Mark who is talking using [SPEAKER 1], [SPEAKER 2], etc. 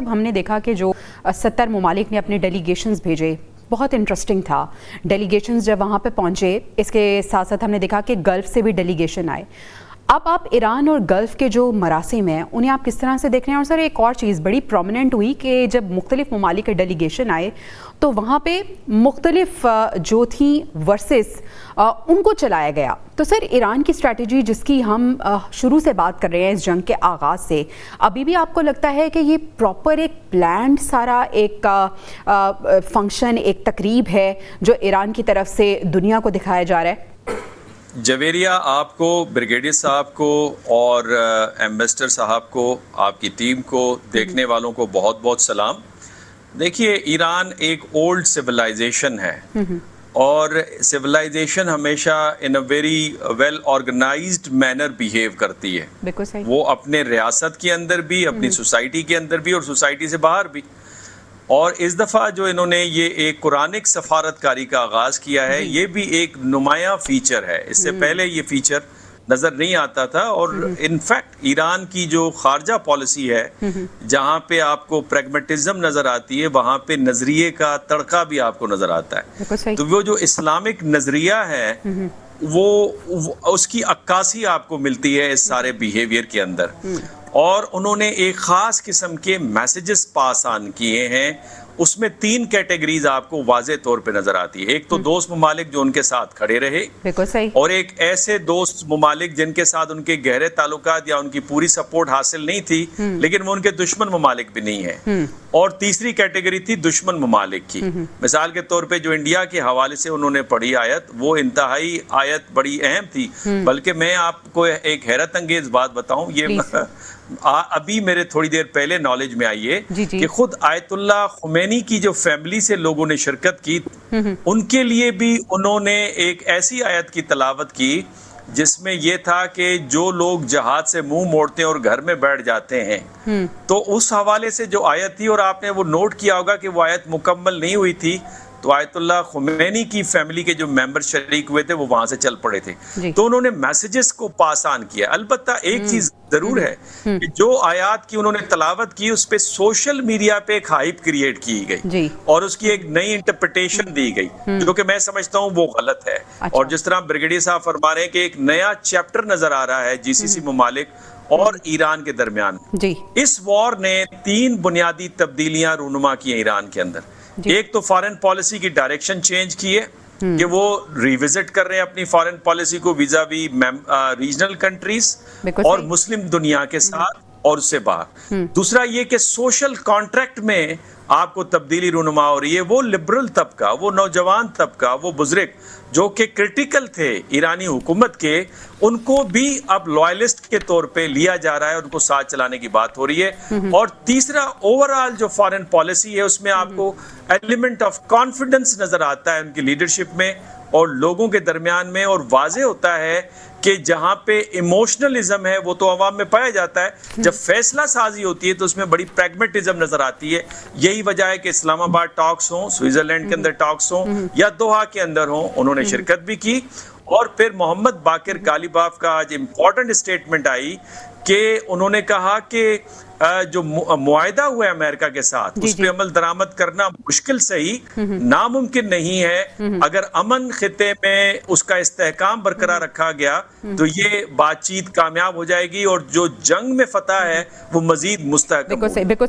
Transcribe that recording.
[SPEAKER 1] جب ہم نے دیکھا کہ جو 70 ممالک نے اپنے ڈیلیگیشنز بھیجے، بہت انٹرسٹنگ تھا. ڈیلیگیشنز جب وہاں پہ پہنچے، اس کے ساتھ ساتھ ہم نے دیکھا کہ گلف سے بھی ڈیلیگیشن آئے. اب آپ ایران اور گلف کے جو مراسم ہیں انہیں آپ کس طرح سے دیکھ رہے ہیں؟ اور سر ایک اور چیز بڑی پرومیننٹ ہوئی کہ جب مختلف ممالک کے ڈیلیگیشن آئے تو وہاں پہ مختلف جو تھیں ورسز ان کو چلایا گیا. تو سر ایران کی اسٹریٹجی جس کی ہم شروع سے بات کر رہے ہیں اس جنگ کے آغاز سے، ابھی بھی آپ کو لگتا ہے کہ یہ پراپر ایک پلانڈ سارا ایک فنکشن، ایک تقریب ہے جو ایران کی طرف سے دنیا کو دکھایا جا رہا ہے؟
[SPEAKER 2] جویریہ، آپ کو، بریگیڈیئر صاحب کو اور ایمبیسڈر صاحب کو، آپ کی ٹیم کو، دیکھنے والوں کو بہت بہت سلام. دیکھیے، ایران ایک اولڈ سویلائزیشن ہے اور سویلائزیشن ہمیشہ in a very well organized manner behave کرتی ہے. وہ اپنے ریاست کے اندر بھی، اپنی سوسائٹی کے اندر بھی اور سوسائٹی سے باہر بھی. اور اس دفعہ جو انہوں نے یہ ایک قرآنک سفارتکاری کا آغاز کیا ہے، یہ بھی ایک نمایاں فیچر ہے. اس سے پہلے یہ فیچر نظر نہیں آتا تھا. اور انفیکٹ ایران کی جو خارجہ پالیسی ہے، جہاں پہ آپ کو پریگمیٹزم نظر آتی ہے، وہاں پہ نظریے کا تڑکا بھی آپ کو نظر آتا ہے. تو وہ جو اسلامک نظریہ ہے، وہ اس کی عکاسی آپ کو ملتی ہے اس سارے بیہیویئر کے اندر. اور انہوں نے ایک خاص قسم کے میسیجز پاس آن کیے ہیں. اس میں 3 کیٹیگریز آپ کو واضح طور پہ نظر آتی ہے. ایک تو دوست ممالک جو ان کے ساتھ کھڑے رہے، اور ایک ایسے دوست ممالک جن کے ساتھ ان کے گہرے تعلقات یا ان کی پوری سپورٹ حاصل نہیں تھی لیکن وہ ان کے دشمن ممالک بھی نہیں ہیں. اور تیسری کیٹیگری تھی دشمن ممالک کی. مثال کے طور پہ جو انڈیا کے حوالے سے انہوں نے پڑھی آیت، وہ انتہائی آیت بڑی اہم تھی. بلکہ میں آپ کو ایک حیرت انگیز بات بتاؤں، یہ ابھی میرے تھوڑی دیر پہلے نالج میں آئی ہے کہ خود آیت اللہ خمینی کی جو فیملی سے لوگوں نے شرکت کی، ان کے لیے بھی انہوں نے ایک ایسی آیت کی تلاوت کی جس میں یہ تھا کہ جو لوگ جہاد سے منہ موڑتے ہیں اور گھر میں بیٹھ جاتے ہیں، تو اس حوالے سے جو آیت تھی، اور آپ نے وہ نوٹ کیا ہوگا کہ وہ آیت مکمل نہیں ہوئی تھی، تو آیت اللہ خمینی کی فیملی کے جو ممبر شریک ہوئے تھے وہ وہاں سے چل پڑے تھے. تو انہوں نے میسیجز کو پاس آن کیا. البتہ ایک چیز ضرور ہے کہ جو آیات کی انہوں نے تلاوت کی، اس پہ سوشل میڈیا پہ ایک ہائپ کریٹ کی گئی اور اس کی ایک نئی انٹرپریٹیشن دی گئی، جو کہ میں سمجھتا ہوں وہ غلط ہے. اور جس طرح بریگیڈیئر صاحب فرما رہے ہیں کہ ایک نیا چیپٹر نظر آ رہا ہے جی سی سی ممالک اور ایران کے درمیان. اس وار نے 3 بنیادی تبدیلیاں رونما کی ہیں ایران کے اندر. ایک تو فارن پالیسی کی ڈائریکشن چینج کی ہے کہ وہ ریوزٹ کر رہے ہیں اپنی فارن پالیسی کو ویزا وی ریجنل کنٹریز اور مسلم دنیا کے ساتھ اور اس سے باہر. دوسرا یہ کہ سوشل کانٹریکٹ میں آپ کو تبدیلی رونما ہو رہی ہے. وہ لبرل طبقہ، وہ نوجوان طبقہ، وہ بزرگ جو کہ کرٹیکل تھے ایرانی حکومت کے، ان کو بھی اب لوائلسٹ کے طور پہ لیا جا رہا ہے، ان کو ساتھ چلانے کی بات ہو رہی ہے. اور تیسرا اوورآل جو فارن پالیسی ہے، اس میں آپ کو ایلیمنٹ آف کانفیڈنس نظر آتا ہے ان کی لیڈرشپ میں اور لوگوں کے درمیان میں. اور واضح ہوتا ہے کہ جہاں پہ ایموشنلزم ہے وہ تو عوام میں پایا جاتا ہے، جب فیصلہ سازی ہوتی ہے تو اس میں بڑی پریگمیٹزم نظر آتی ہے. یہی وجہ ہے کہ اسلام آباد ٹاکس ہوں، سوئٹزرلینڈ کے اندر ٹاکس ہوں یا دوحہ کے اندر ہوں، انہوں نے شرکت بھی کی. اور پھر محمد باقر غالیباف کا آج امپورٹنٹ اسٹیٹمنٹ آئی کہ انہوں نے کہا کہ جو معاہدہ ہوا ہے امریکہ کے ساتھ، اس پہ عمل درآمد کرنا مشکل صحیح، ناممکن نہیں ہے. اگر امن خطے میں اس کا استحکام برقرار رکھا گیا تو یہ بات چیت کامیاب ہو جائے گی اور جو جنگ میں فتح ہے وہ مزید مستحکم ہوگی.